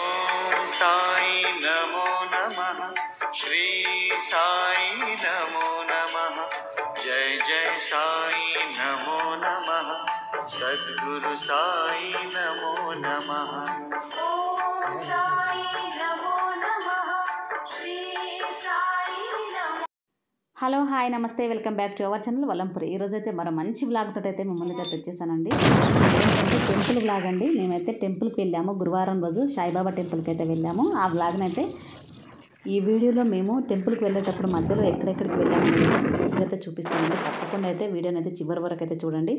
ఓం సాయి నమో నమః శ్రీ సాయి నమో నమః జై జై సాయి నమో నమః సద్గురు సాయి నమో నమః ఓం సాయి నమో నమః శ్రీ సాయి నమో. హలో హాయ్ నమస్తే, welcome back to our channel Valampuri. ఈరోజైతే మరో మంచి వ్లాగ్ తోటి అయితే మేము ముందుకైతే వచ్చేసానండి. ఏంటంటే టెంపుల్ వ్లాగ్ అండి. మేమైతే టెంపుల్కి వెళ్ళాము, గురువారం రోజు సాయిబాబా టెంపుల్కి అయితే వెళ్ళాము. ఆ వ్లాగ్ని అయితే ఈ వీడియోలో మేము టెంపుల్కి వెళ్ళేటప్పుడు మధ్యలో ఎక్కడెక్కడికి వెళ్ళాము పూర్తిగా చూపిస్తామండి. తప్పకుండా అయితే వీడియోని అయితే చివరి వరకు అయితే చూడండి.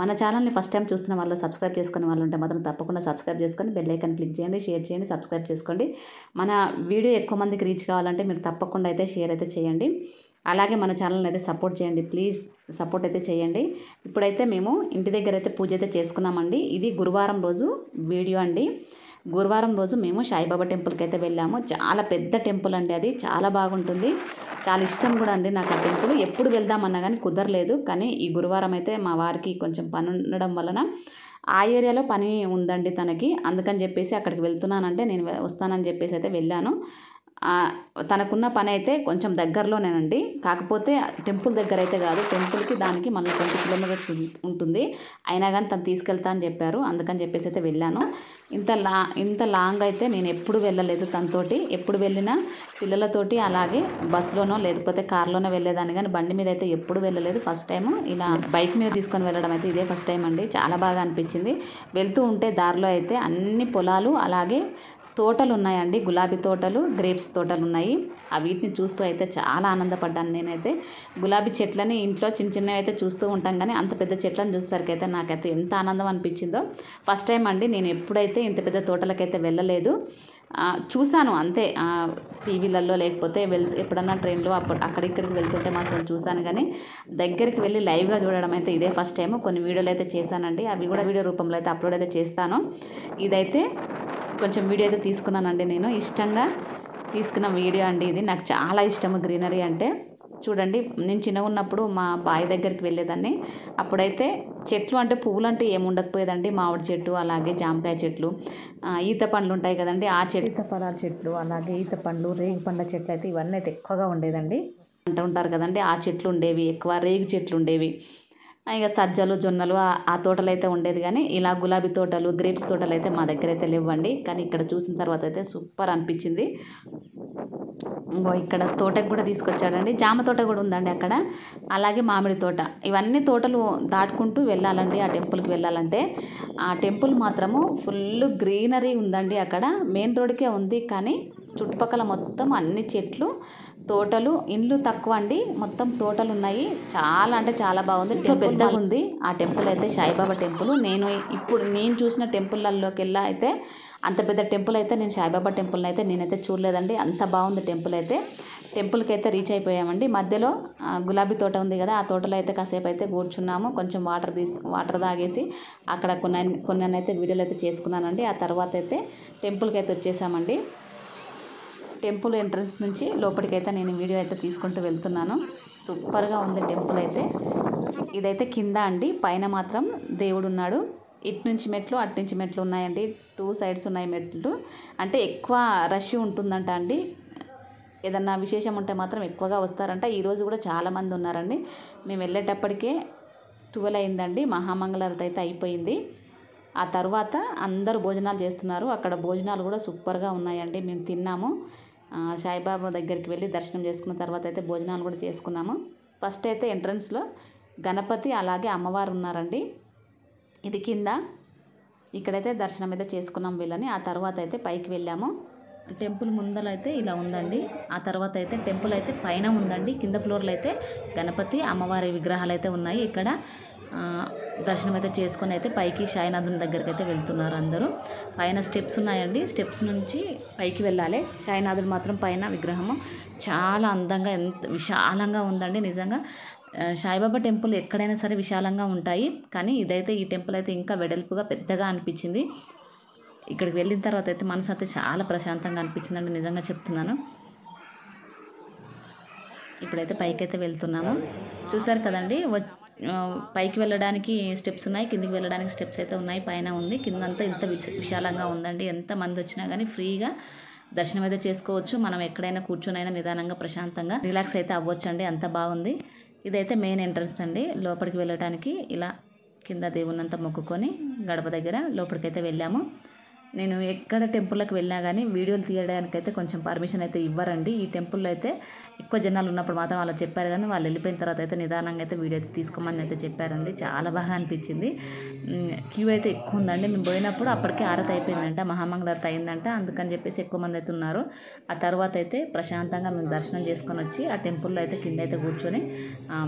మన ఛానల్ని ఫస్ట్ టైం చూస్తున్న వాళ్ళు, సబ్స్క్రైబ్ చేసుకునే వాళ్ళు ఉంటే మాత్రం తప్పకుండా సబ్స్క్రైబ్ చేసుకొని బెల్ ఐకాన్ క్లిక్ చేయండి, షేర్ చేయండి, సబ్స్క్రైబ్ చేసుకోండి. మన వీడియో ఎక్కువ మందికి రీచ్ కావాలంటే మీరు తప్పకుండా అయితే షేర్ అయితే చేయండి. అలాగే మన ఛానల్ని అయితే సపోర్ట్ చేయండి, ప్లీజ్ సపోర్ట్ అయితే చేయండి. ఇప్పుడైతే మేము ఇంటి దగ్గర అయితే పూజ అయితే చేసుకున్నామండి. ఇది గురువారం రోజు వీడియో అండి. గురువారం రోజు మేము సాయిబాబా టెంపుల్కి అయితే వెళ్ళాము. చాలా పెద్ద టెంపుల్ అండి, అది చాలా బాగుంటుంది, చాలా ఇష్టం కూడా అండి నాకు ఆ టెంపుల్. ఎప్పుడు వెళ్దామన్నా కానీ కుదరలేదు. కానీ ఈ గురువారం అయితే మా వారికి కొంచెం పని ఉండడం వలన ఆ ఏరియాలో పని ఉందండి తనకి, అందుకని చెప్పేసి అక్కడికి వెళ్తున్నానంటే నేను వస్తానని చెప్పేసి అయితే వెళ్ళాను. తనకున్న పని అయితే కొంచెం దగ్గరలోనేనండి, కాకపోతే టెంపుల్ దగ్గర అయితే కాదు, టెంపుల్కి దానికి మళ్ళీ 20 కిలోమీటర్స్ ఉంటుంది. అయినా కానీ తను తీసుకెళ్తా అని చెప్పారు, అందుకని చెప్పేసి అయితే వెళ్ళాను. ఇంత లాంగ్ అయితే నేను ఎప్పుడు వెళ్ళలేదు తనతోటి. ఎప్పుడు వెళ్ళినా పిల్లలతోటి అలాగే బస్సులోనో లేకపోతే కార్లోనో వెళ్ళేదాన్ని, కానీ బండి మీద అయితే ఎప్పుడు వెళ్ళలేదు. ఫస్ట్ టైం ఇలా బైక్ మీద తీసుకొని వెళ్ళడం అయితే ఇదే ఫస్ట్ టైం అండి. చాలా బాగా అనిపించింది. వెళ్తూ ఉంటే దారిలో అయితే అన్ని పొలాలు అలాగే తోటలు ఉన్నాయండి, గులాబీ తోటలు, గ్రేప్స్ తోటలు ఉన్నాయి. వీటిని చూస్తూ అయితే చాలా ఆనందపడ్డాను నేనైతే. గులాబీ చెట్లని ఇంట్లో చిన్న చిన్నవి అయితే చూస్తూ ఉంటాం, కానీ అంత పెద్ద చెట్లను చూసేసరికి అయితే నాకైతే ఎంత ఆనందం అనిపించిందో. ఫస్ట్ టైం అండి నేను ఎప్పుడైతే ఇంత పెద్ద తోటలకైతే వెళ్ళలేదు. చూశాను అంతే, టీవీలలో లేకపోతే ఎప్పుడన్నా ట్రైన్లో అక్కడిక్కడికి వెళ్తుంటే మాత్రం చూశాను, కానీ దగ్గరికి వెళ్ళి లైవ్గా చూడడం అయితే ఇదే ఫస్ట్ టైం. కొన్ని వీడియోలు అయితే చేశానండి, అవి కూడా వీడియో రూపంలో అయితే అప్లోడ్ అయితే చేస్తాను. ఇదైతే కొంచెం వీడియో అయితే తీసుకున్నానండి, నేను ఇష్టంగా తీసుకున్న వీడియో అండి ఇది. నాకు చాలా ఇష్టము గ్రీనరీ అంటే. చూడండి, నేను చిన్నగా ఉన్నప్పుడు మా బావి దగ్గరికి వెళ్ళేదాన్ని. అప్పుడైతే చెట్లు అంటే పువ్వులు అంటే ఏమి ఉండకపోయేదండి. మామిడి చెట్టు అలాగే జామకాయ చెట్లు, ఈత పండ్లు ఉంటాయి కదండి, ఆ చెట్టు, ఈతపలాల చెట్లు అలాగే ఈత పండ్లు, రేగి పండ్ల చెట్లు అయితే ఇవన్నీ అయితే ఎక్కువగా ఉండేదండి. అంటూ ఉంటారు కదండి, ఆ చెట్లు ఉండేవి ఎక్కువ, రేగి చెట్లు ఉండేవి. ఇక సజ్జలు జొన్నలు ఆ తోటలు అయితే ఉండేది, కానీ ఇలా గులాబీ తోటలు గ్రేప్స్ తోటలు అయితే మా దగ్గర అయితే లేవండి. కానీ ఇక్కడ చూసిన తర్వాత అయితే సూపర్ అనిపించింది. ఇంకో ఇక్కడ తోటకు కూడా తీసుకొచ్చాడండి, జామ తోట కూడా ఉందండి అక్కడ, అలాగే మామిడి తోట. ఇవన్నీ తోటలు దాటుకుంటూ వెళ్ళాలండి ఆ టెంపుల్కి వెళ్ళాలంటే. ఆ టెంపుల్ మాత్రము ఫుల్ గ్రీనరీ ఉందండి అక్కడ. మెయిన్ రోడ్కే ఉంది, కానీ చుట్టుపక్కల మొత్తం అన్ని చెట్లు, తోటలు, ఇండ్లు తక్కువ అండి, మొత్తం తోటలు ఉన్నాయి. చాలా అంటే చాలా బాగుంది, పెద్దగా ఉంది ఆ టెంపుల్ అయితే, సాయిబాబా టెంపుల్. నేను చూసిన టెంపుల్లోకి వెళ్ళా అయితే అంత పెద్ద టెంపుల్ అయితే నేను సాయిబాబా టెంపుల్ని అయితే నేనైతే చూడలేదండి. అంత బాగుంది టెంపుల్ అయితే. టెంపుల్కి అయితే రీచ్ అయిపోయామండి. మధ్యలో గులాబీ తోట ఉంది కదా, ఆ తోటలో అయితే కాసేపు అయితే కూర్చున్నాము. కొంచెం వాటర్ తాగేసి అక్కడ కొన్ని అయితే వీడియోలు అయితే చేసుకున్నానండి. ఆ తర్వాత అయితే టెంపుల్కి అయితే వచ్చేసామండి. టెంపుల్ ఎంట్రన్స్ నుంచి లోపలికైతే నేను వీడియో అయితే తీసుకుంటూ వెళ్తున్నాను. సూపర్గా ఉంది టెంపుల్ అయితే. ఇదైతే కింద అండి, పైన మాత్రం దేవుడు ఉన్నాడు. ఇటు నుంచి మెట్లు అటు నుంచి మెట్లు ఉన్నాయండి, 2 సైడ్స్ ఉన్నాయి మెట్లు. అంటే ఎక్కువ రష్ ఉంటుందంట అండి, ఏదన్నా విశేషం ఉంటే మాత్రం ఎక్కువగా వస్తారంట. ఈరోజు కూడా చాలామంది ఉన్నారండి. మేము వెళ్ళేటప్పటికే 12 అయిందండి, మహామంగళారతి అయితే అయిపోయింది. ఆ తర్వాత అందరూ భోజనాలు చేస్తున్నారు. అక్కడ భోజనాలు కూడా సూపర్గా ఉన్నాయండి. మేము తిన్నాము. సాయిబాబా దగ్గరికి వెళ్ళి దర్శనం చేసుకున్న తర్వాత అయితే భోజనాలు కూడా చేసుకున్నాము. ఫస్ట్ అయితే ఎంట్రన్స్లో గణపతి అలాగే అమ్మవారు ఉన్నారండి. ఇది కింద, ఇక్కడైతే దర్శనం అయితే చేసుకున్నాం వీళ్ళని. ఆ తర్వాత అయితే పైకి వెళ్ళాము. టెంపుల్ ముందర అయితే ఇలా ఉందండి. ఆ తర్వాత అయితే టెంపుల్ అయితే పైన ఉందండి. కింద ఫ్లోర్లో అయితే గణపతి అమ్మవారి విగ్రహాలు అయితే ఉన్నాయి. ఇక్కడ దర్శనం అయితే చేసుకొని అయితే పైకి సాయినాథుని దగ్గరికి అయితే వెళ్తున్నారు అందరూ. పైన స్టెప్స్ ఉన్నాయండి, స్టెప్స్ నుంచి పైకి వెళ్ళాలి. సాయినాథుడు మాత్రం పైన విగ్రహము చాలా అందంగా, ఎంత విశాలంగా ఉందండి నిజంగా. సాయిబాబా టెంపుల్ ఎక్కడైనా సరే విశాలంగా ఉంటాయి, కానీ ఇదైతే ఈ టెంపుల్ అయితే ఇంకా వెడల్పుగా పెద్దగా అనిపించింది. ఇక్కడికి వెళ్ళిన తర్వాత అయితే మనసు అయితే చాలా ప్రశాంతంగా అనిపించిందండి, నిజంగా చెప్తున్నాను. ఇప్పుడైతే పైకైతే వెళ్తున్నాము. చూసారు కదండి, పైకి వెళ్ళడానికి స్టెప్స్ ఉన్నాయి, కిందికి వెళ్ళడానికి స్టెప్స్ అయితే ఉన్నాయి, పైన ఉంది, కిందంతా ఇంత విశాలంగా ఉందండి. ఎంత మంది వచ్చినా కానీ ఫ్రీగా దర్శనం అయితే చేసుకోవచ్చు. మనం ఎక్కడైనా కూర్చొనైనా నిదానంగా ప్రశాంతంగా రిలాక్స్ అయితే అవ్వచ్చు అండి. అంత బాగుంది. ఇదైతే మెయిన్ ఎంట్రన్స్ అండి. లోపలికి వెళ్ళడానికి ఇలా కింద దేవునంతా మొక్కుకొని గడప దగ్గర లోపలికైతే వెళ్ళాము. నేను ఎక్కడ టెంపుల్కి వెళ్ళినా కానీ వీడియోలు తీయడానికైతే కొంచెం పర్మిషన్ అయితే ఇవ్వరండి. ఈ టెంపుల్లో అయితే ఎక్కువ జనాలు ఉన్నప్పుడు మాత్రం వాళ్ళు చెప్పారు, కానీ వాళ్ళు వెళ్ళిపోయిన తర్వాత అయితే నిదానంగా అయితే వీడియో అయితే తీసుకోమని అయితే చెప్పారండి. చాలా బాగా అనిపించింది. క్యూ అయితే ఎక్కువ ఉందండి. మేము పోయినప్పుడు అప్పటికే ఆరతి అయిపోయిందంట, మహామంగళారతి అయిందంట. అందుకని చెప్పేసి ఎక్కువ మంది అయితే ఉన్నారు. ఆ తర్వాత అయితే ప్రశాంతంగా మేము దర్శనం చేసుకొని వచ్చి ఆ టెంపుల్లో అయితే కింద అయితే కూర్చొని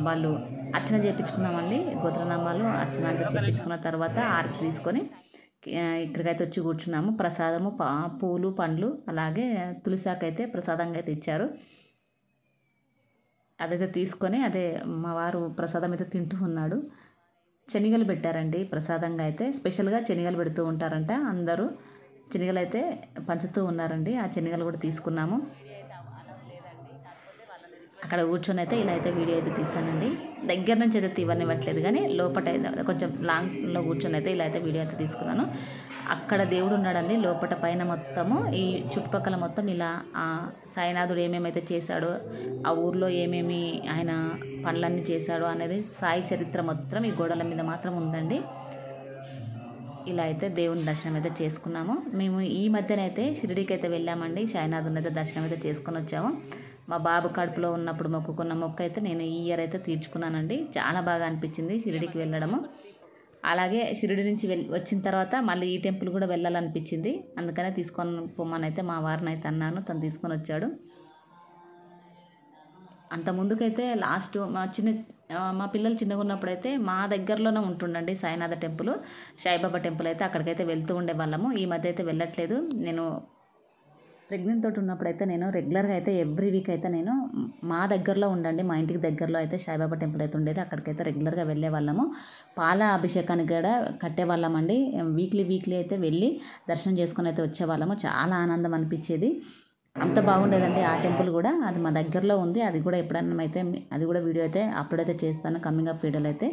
వాళ్ళు అర్చన చేయించుకున్నామండి. గోత్రనామాలు అర్చన అయితే చేయించుకున్న తర్వాత ఆరతి తీసుకొని ఇక్కడికైతే వచ్చి కూర్చున్నాము. ప్రసాదము పూలు పండ్లు అలాగే తులసాకు అయితే ప్రసాదంగా అయితే ఇచ్చారు. అదైతే తీసుకొని అదే మా వారు ప్రసాదం అయితే తింటూ ఉన్నాడు. శనగలు పెట్టారండి ప్రసాదంగా అయితే. స్పెషల్గా శనగలు పెడుతూ ఉంటారంట. అందరూ శనగలు అయితే పంచుతూ ఉన్నారండి. ఆ శనగలు కూడా తీసుకున్నాము. అక్కడ కూర్చొని అయితే ఇలా అయితే వీడియో అయితే తీసానండి. దగ్గర నుంచి అయితే తీవనివ్వట్లేదు, కానీ లోపల కొంచెం లాంగ్లో కూర్చొని అయితే ఇలా అయితే వీడియో అయితే తీసుకున్నాను. అక్కడ దేవుడు ఉన్నాడండి లోపల పైన మొత్తము. ఈ చుట్టుపక్కల మొత్తం ఇలా సాయినాథుడు ఏమేమైతే చేశాడో, ఆ ఊర్లో ఏమేమి ఆయన పనులన్నీ చేశాడో అనేది సాయి చరిత్ర మొత్తం ఈ గోడల మీద మాత్రం ఉందండి. ఇలా అయితే దేవుని దర్శనం అయితే చేసుకున్నాము. మేము ఈ మధ్యనైతే షిరిడీకి అయితే వెళ్ళామండి. సాయినాథుని అయితే దర్శనం అయితే చేసుకొని వచ్చాము. మా బాబు కడుపులో ఉన్నప్పుడు మొక్కుకున్న మొక్క అయితే నేను ఈ ఇయర్ అయితే తీర్చుకున్నానండి. చాలా బాగా అనిపించింది షిరిడీకి వెళ్ళడము. అలాగే షిరిడి నుంచి వచ్చిన తర్వాత మళ్ళీ ఈ టెంపుల్ కూడా వెళ్ళాలనిపించింది. అందుకనే తీసుకొని పోమని అయితే మా వారిని అయితే అన్నాను. తను తీసుకొని వచ్చాడు. అంత ముందుకైతే లాస్ట్ మా పిల్లలు చిన్నగా ఉన్నప్పుడైతే మా దగ్గరలోనే ఉంటుండండి సాయినాథ టెంపుల్, సాయిబాబా టెంపుల్ అయితే అక్కడికైతే వెళ్తూ ఉండేవాళ్ళము. ఈ మధ్య అయితే వెళ్ళట్లేదు. నేను ప్రెగ్నెంట్ తోటి ఉన్నప్పుడైతే నేను రెగ్యులర్గా అయితే ఎవ్రీ వీక్ అయితే నేను మా దగ్గరలో ఉండండి, మా ఇంటికి దగ్గరలో అయితే సాయిబాబా టెంపుల్ అయితే ఉండేది. అక్కడికైతే రెగ్యులర్గా వెళ్ళే వాళ్ళము. పాల అభిషేకానికి కూడా కట్టేవాళ్ళమండి. వీక్లీ అయితే వెళ్ళి దర్శనం చేసుకొని అయితే వచ్చేవాళ్ళము. చాలా ఆనందం అనిపించేది. అంత బాగుండేదండి ఆ టెంపుల్ కూడా. అది మా దగ్గరలో ఉంది. అది కూడా ఎప్పుడన్నా అయితే అది కూడా వీడియో అయితే అప్లోడ్ అయితే చేస్తాను. కమింగ్ అప్ వీడియోలు అయితే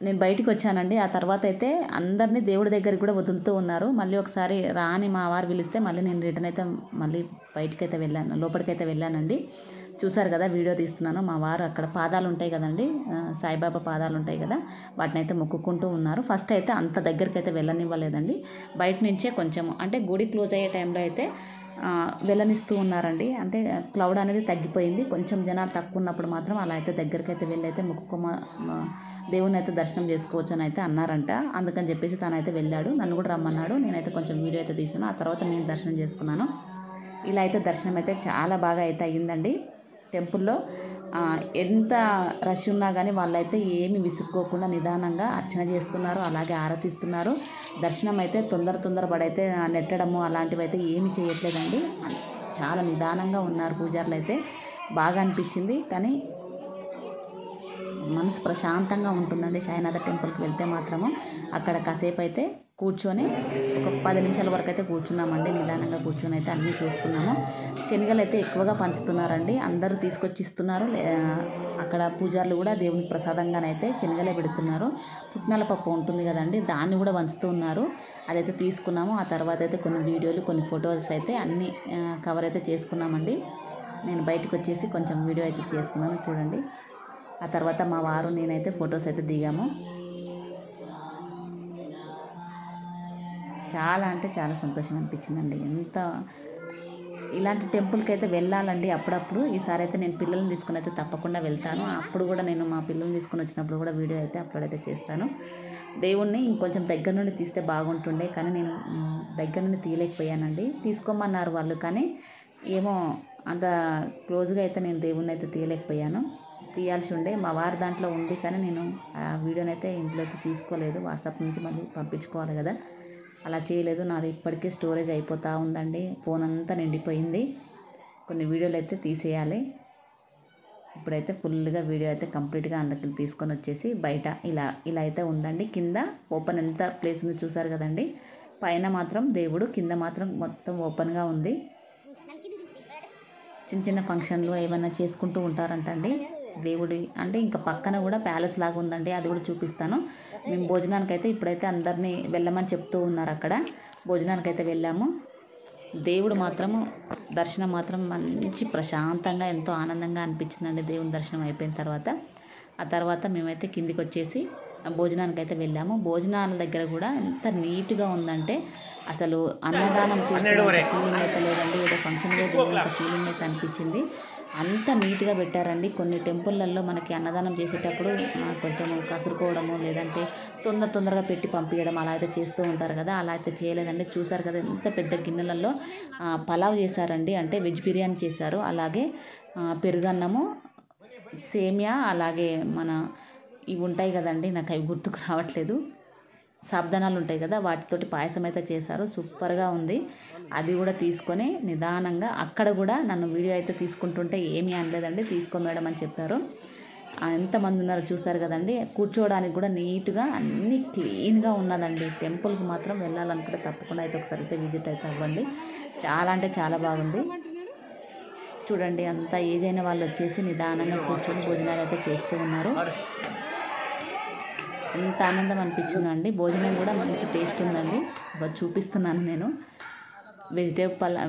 నేను బయటికి వచ్చానండి. ఆ తర్వాత అయితే అందరినీ దేవుడి దగ్గరికి కూడా వదులుతూ ఉన్నారు. మళ్ళీ ఒకసారి రాని మా వారు పిలిస్తే మళ్ళీ నేను రిటర్న్ అయితే మళ్ళీ బయటికైతే వెళ్ళాను, లోపలికైతే వెళ్ళానండి. చూసారు కదా వీడియో తీస్తున్నాను. మా వారు అక్కడ పాదాలు ఉంటాయి కదండి, సాయిబాబా పాదాలు ఉంటాయి కదా, వాటిని అయితే మొక్కుకుంటూ ఉన్నారు. ఫస్ట్ అయితే అంత దగ్గరికి అయితే వెళ్ళనివ్వలేదండి. బయట నుంచే కొంచెం అంటే గుడి క్లోజ్ అయ్యే టైంలో అయితే వెళ్ళనిస్తూ ఉన్నారండి. అంటే క్లౌడ్ అనేది తగ్గిపోయింది. కొంచెం జనాలు తక్కువ ఉన్నప్పుడు మాత్రం అలా అయితే దగ్గరికి అయితే వెళ్ళి అయితే దేవుని అయితే దర్శనం చేసుకోవచ్చు అని అయితే అన్నారంట. అందుకని చెప్పేసి తనైతే వెళ్ళాడు. నన్ను కూడా రమ్మన్నాడు. నేనైతే కొంచెం వీడియో అయితే తీసాను. ఆ తర్వాత నేను దర్శనం చేసుకున్నాను. ఇలా అయితే దర్శనం అయితే చాలా బాగా అయితే అయ్యిందండి. టెంపుల్లో ఎంత రష్ ఉన్నా కానీ వాళ్ళైతే ఏమి విసుక్కోకుండా నిదానంగా అర్చన చేస్తున్నారు, అలాగే ఆరతిస్తున్నారు. దర్శనం అయితే తొందర పడైతే నెట్టడము అలాంటివి అయితే ఏమి చేయట్లేదండి. చాలా నిదానంగా ఉన్నారు పూజారులు అయితే. బాగా అనిపించింది. కానీ మనసు ప్రశాంతంగా ఉంటుందండి సాయినాథ టెంపుల్కి వెళ్తే మాత్రము. అక్కడ కాసేపు అయితే కూర్చొని ఒక 10 నిమిషాల వరకు అయితే కూర్చున్నామండి. నిదానంగా కూర్చొని అయితే అన్నీ చూసుకున్నాము. శనగలు అయితే ఎక్కువగా పంచుతున్నారండి. అందరూ తీసుకొచ్చి ఇస్తున్నారు. అక్కడ పూజారులు కూడా దేవునికి ప్రసాదంగానైతే శనగలే పెడుతున్నారు. పుట్నాల పప్పు ఉంటుంది కదండి, దాన్ని కూడా పంచుతూ ఉన్నారు. అదైతే తీసుకున్నాము. ఆ తర్వాత అయితే కొన్ని వీడియోలు కొన్ని ఫొటోస్ అయితే అన్నీ కవర్ అయితే చేసుకున్నామండి. నేను బయటకు వచ్చేసి కొంచెం వీడియో అయితే చేస్తున్నాను చూడండి. ఆ తర్వాత మా వారు నేనైతే ఫొటోస్ అయితే దిగాము. చాలా అంటే చాలా సంతోషం అనిపించిందండి. ఇలాంటి టెంపుల్కి అయితే వెళ్ళాలండి అప్పుడప్పుడు. ఈసారి అయితే నేను పిల్లల్ని తీసుకుని అయితే తప్పకుండా వెళ్తాను. అప్పుడు కూడా నేను మా పిల్లల్ని తీసుకుని వచ్చినప్పుడు కూడా వీడియో అయితే అప్లోడ్ అయితే చేస్తాను. దేవుణ్ణి ఇంకొంచెం దగ్గర నుండి తీస్తే బాగుంటుండే, కానీ నేను దగ్గర నుండి తీయలేకపోయానండి. తీసుకోమన్నారు వాళ్ళు, కానీ ఏమో అంత క్లోజ్గా అయితే నేను దేవుణ్ణి అయితే తీయలేకపోయాను. తీయాల్సి ఉండే మా వారి దాంట్లో ఉంది, కానీ నేను ఆ వీడియోని అయితే ఇంట్లోకి తీసుకోలేదు. వాట్సాప్ నుంచి మళ్ళీ పంపించుకోవాలి కదా, అలా చేయలేదు. నాది ఇప్పటికే స్టోరేజ్ అయిపోతూ ఉందండి. ఫోన్ అంతా నిండిపోయింది. కొన్ని వీడియోలు అయితే తీసేయాలి. ఇప్పుడైతే ఫుల్గా వీడియో అయితే కంప్లీట్గా అందులోకి తీసుకొని వచ్చేసి బయట ఇలా అయితే ఉందండి. కింద ఓపెన్ ఎంత ప్లేస్ ఉంది చూసారు కదండి. పైన మాత్రం దేవుడు, కింద మాత్రం మొత్తం ఓపెన్గా ఉంది. చిన్న ఫంక్షన్లు ఏమైనా చేసుకుంటూ ఉంటారంటండి. దేవుడి అంటే ఇంకా పక్కన కూడా ప్యాలెస్ లాగా ఉందండి, అది కూడా చూపిస్తాను. మేము భోజనానికైతే ఇప్పుడైతే అందరినీ వెళ్ళమని చెప్తూ ఉన్నారు. అక్కడ భోజనానికైతే వెళ్ళాము. దేవుడు మాత్రము దర్శనం మాత్రం మంచి ప్రశాంతంగా ఎంతో ఆనందంగా అనిపించిందండి దేవుని దర్శనం అయిపోయిన తర్వాత. ఆ తర్వాత మేమైతే కిందికి వచ్చేసి భోజనానికి అయితే వెళ్ళాము. భోజనాల దగ్గర కూడా ఎంత నీట్గా ఉందంటే అసలు అన్నదానం చేస్తున్న ఫీలింగ్ అయితే లేదండి, ఏదో ఫంక్షన్ రోజు ఫీలింగ్ అయితే అనిపించింది. అంత నీట్గా పెట్టారండి. కొన్ని టెంపుల్లలో మనకి అన్నదానం చేసేటప్పుడు కొంచెం కసురుకోవడము లేదంటే తొందరగా పెట్టి పంపించడం అలా అయితే చేస్తూ ఉంటారు కదా, అలా అయితే చేయలేదండి. చూసారు కదా ఎంత పెద్ద గిన్నెలలో పలావ్ చేశారండి, అంటే వెజ్ బిర్యానీ చేశారు. అలాగే పెరుగన్నము, సేమియా, అలాగే మన ఇవి ఉంటాయి కదండి, నాకు అవి గుర్తుకు రావట్లేదు, సాబ్దానాలు ఉంటాయి కదా, వాటితోటి పాయసం అయితే చేశారు. సూపర్గా ఉంది. అది కూడా తీసుకొని నిదానంగా అక్కడ కూడా నన్ను వీడియో అయితే తీసుకుంటుంటే ఏమీ అనలేదండి, తీసుకొని మేడం అని చెప్పారు. ఎంతమంది ఉన్నారో చూసారు కదండి. కూర్చోవడానికి కూడా నీట్గా అన్నీ క్లీన్గా ఉన్నదండి. టెంపుల్కి మాత్రం వెళ్ళాలనుకుంటే తప్పకుండా అయితే ఒకసారి అయితే విజిట్ అయితే అవ్వండి. చాలా అంటే చాలా బాగుంది. చూడండి అంత ఏజ్ అయిన వాళ్ళు వచ్చేసి నిదానంగా కూర్చొని భోజనాలు అయితే చేస్తూ ఉన్నారు. ఎంత ఆనందం అనిపించిందండి. భోజనం కూడా మంచి టేస్ట్ ఉందండి. చూపిస్తున్నాను నేను.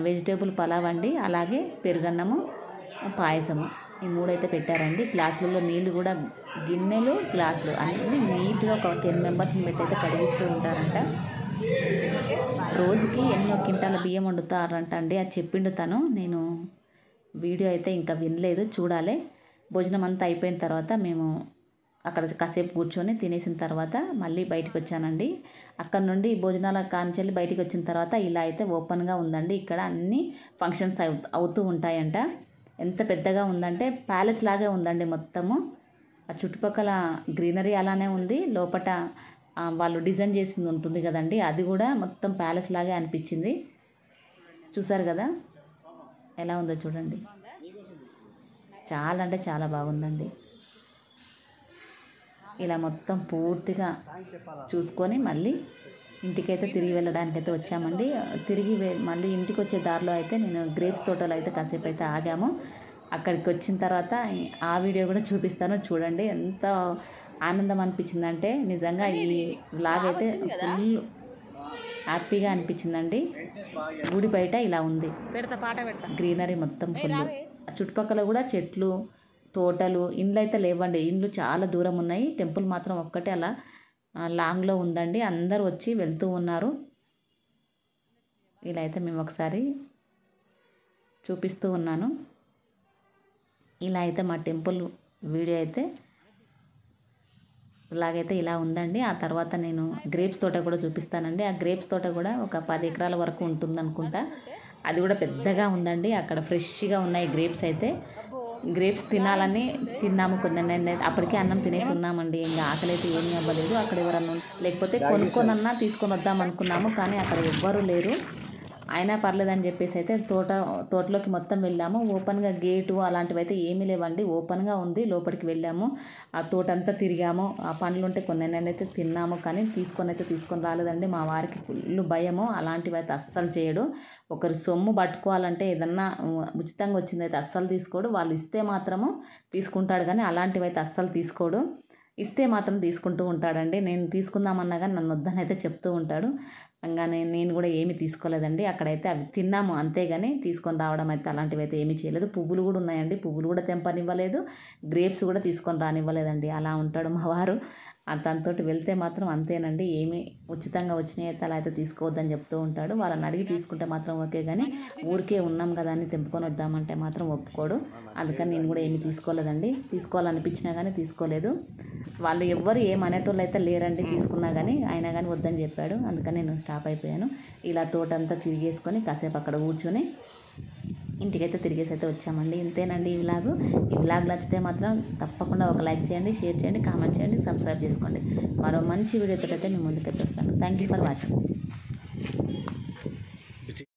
వెజిటేబుల్ పలావ్ అండి, అలాగే పెరుగన్నము, పాయసము, ఈ మూడైతే పెట్టారండి. గ్లాసులలో నీళ్ళు కూడా, గిన్నెలు గ్లాసులు అన్నీ నీట్గా ఒక 10 మెంబర్స్ని పెట్టి అయితే కడిగిస్తూ ఉంటారంట. రోజుకి ఎన్నో క్వింటాల బియ్యం వండుతారంట అండి, అది చెప్పిండు తను. నేను వీడియో అయితే ఇంకా వినలేదు, చూడాలి. భోజనం అంతా అయిపోయిన తర్వాత మేము అక్కడ కాసేపు కూర్చొని తినేసిన తర్వాత మళ్ళీ బయటకు వచ్చానండి. అక్కడ నుండి భోజనాల కాంచెల్లి బయటకు వచ్చిన తర్వాత ఇలా అయితే ఓపెన్గా ఉందండి. ఇక్కడ అన్ని ఫంక్షన్స్ అవుతూ ఉంటాయంట. ఎంత పెద్దగా ఉందంటే ప్యాలెస్ లాగే ఉందండి మొత్తము. ఆ చుట్టుపక్కల గ్రీనరీ అలానే ఉంది, లోపల వాళ్ళు డిజైన్ చేసింది ఉంటుంది కదండి, అది కూడా మొత్తం ప్యాలెస్ లాగే అనిపించింది. చూసారు కదా ఎలా ఉందో చూడండి. చాలా అంటే చాలా బాగుందండి. ఇలా మొత్తం పూర్తిగా చూసుకొని మళ్ళీ ఇంటికైతే తిరిగి వెళ్ళడానికైతే వచ్చామండి. తిరిగి మళ్ళీ ఇంటికి వచ్చే దారిలో అయితే నేను గ్రేప్స్ తోటలో అయితే కాసేపు అయితే ఆగాము. అక్కడికి వచ్చిన తర్వాత ఆ వీడియో కూడా చూపిస్తాను, చూడండి. ఎంత ఆనందం అనిపించిందంటే నిజంగా ఈ వ్లాగ్ అయితే ఫుల్ హ్యాపీగా అనిపించిందండి. గుడి బయట ఇలా ఉంది, గ్రీనరీ మొత్తం ఫుల్. చుట్టుపక్కల కూడా చెట్లు, తోటలు, ఇండ్లు అయితే లేవండి. ఇండ్లు చాలా దూరం ఉన్నాయి. టెంపుల్ మాత్రం ఒక్కటే అలా లాంగ్లో ఉందండి. అందరూ వచ్చి వెళ్తూ ఉన్నారు. ఇలా అయితే మేము ఒకసారి చూపిస్తూ ఉన్నాను. ఇలా అయితే మా టెంపుల్ వీడియో అయితే ఇలాగైతే ఇలా ఉందండి. ఆ తర్వాత నేను గ్రేప్స్ తోట కూడా చూపిస్తానండి. ఆ గ్రేప్స్ తోట కూడా ఒక 10 ఎకరాల వరకు ఉంటుంది అనుకుంటా. అది కూడా పెద్దగా ఉందండి. అక్కడ ఫ్రెష్గా ఉన్నాయి గ్రేప్స్ అయితే. గ్రేప్స్ తినాలని తిన్నాము కొన్ని. అప్పటికే అన్నం తినేసి ఉన్నామండి. ఇంకా ఆకలి అయితే ఏమీ అవ్వలేదు. అక్కడ ఎవరన్నా లేకపోతే కొనుక్కొనన్నా తీసుకొని వద్దాం అనుకున్నాము, కానీ అక్కడ ఎవ్వరూ లేరు. అయినా పర్లేదని చెప్పేసి అయితే తోటలోకి మొత్తం వెళ్ళాము. ఓపెన్గా గేటు అలాంటివి అయితే ఏమీ లేవండి, ఓపెన్గా ఉంది. లోపలికి వెళ్ళాము, ఆ తోట అంతా తిరిగాము. ఆ పండ్లు ఉంటే కొన్ని అయితే తిన్నాము, కానీ తీసుకొని రాలేదండి. మా వారికి ఫుల్ భయము, అలాంటివి అయితే అస్సలు చేయడు. ఒకరి సొమ్ము పట్టుకోవాలంటే ఏదన్నా ఉచితంగా వచ్చిందైతే అస్సలు తీసుకోడు. వాళ్ళు ఇస్తే మాత్రము తీసుకుంటాడు, కానీ అలాంటివి అయితే అస్సలు తీసుకోడు. ఇస్తే మాత్రం తీసుకుంటూ ఉంటాడండి. నేను తీసుకుందామన్నా కానీ నన్ను వద్దని అయితే చెప్తూ ఉంటాడు. ఇంకా నేను కూడా ఏమీ తీసుకోలేదండి. అక్కడైతే అవి తిన్నాము అంతేగాని తీసుకొని రావడం అయితే అలాంటివి అయితే ఏమీ చేయలేదు. పువ్వులు కూడా ఉన్నాయండి, పువ్వులు కూడా తెంపనివ్వలేదు. గ్రేప్స్ కూడా తీసుకొని రానివ్వలేదండి. అలా ఉంటాడు మా వారు. తనతోటి వెళ్తే మాత్రం అంతేనండి, ఏమీ ఉచితంగా వచ్చినాయి అయితే అలా అయితే తీసుకోవద్దని చెప్తూ ఉంటాడు. వాళ్ళని అడిగి తీసుకుంటే మాత్రం ఓకే, కానీ ఊరికే ఉన్నాం కదా అని తెంపుకొని వద్దామంటే మాత్రం ఒప్పుకోడు. అందుకని నేను కూడా ఏమీ తీసుకోలేదండి. తీసుకోవాలనిపించినా కానీ తీసుకోలేదు. వాళ్ళు ఎవ్వరు ఏమనేటోళ్ళు అయితే లేరండి, తీసుకున్నా కానీ. అయినా కానీ వద్దని చెప్పాడు. అందుకని నేను స్టాప్ అయిపోయాను. ఇలా తోటంతా తిరిగేసుకొని కాసేపు అక్కడ కూర్చొని ఇంటికైతే తిరిగేసి అయితే వచ్చామండి. ఇంతేనండి ఈ వ్లాగ్. ఈ వ్లాగ్ నచ్చితే మాత్రం తప్పకుండా ఒక లైక్ చేయండి, షేర్ చేయండి, కామెంట్ చేయండి, సబ్స్క్రైబ్ చేసుకోండి. మరో మంచి వీడియోతో అయితే నేను ముందుకైతే వస్తాను. Thank you for watching.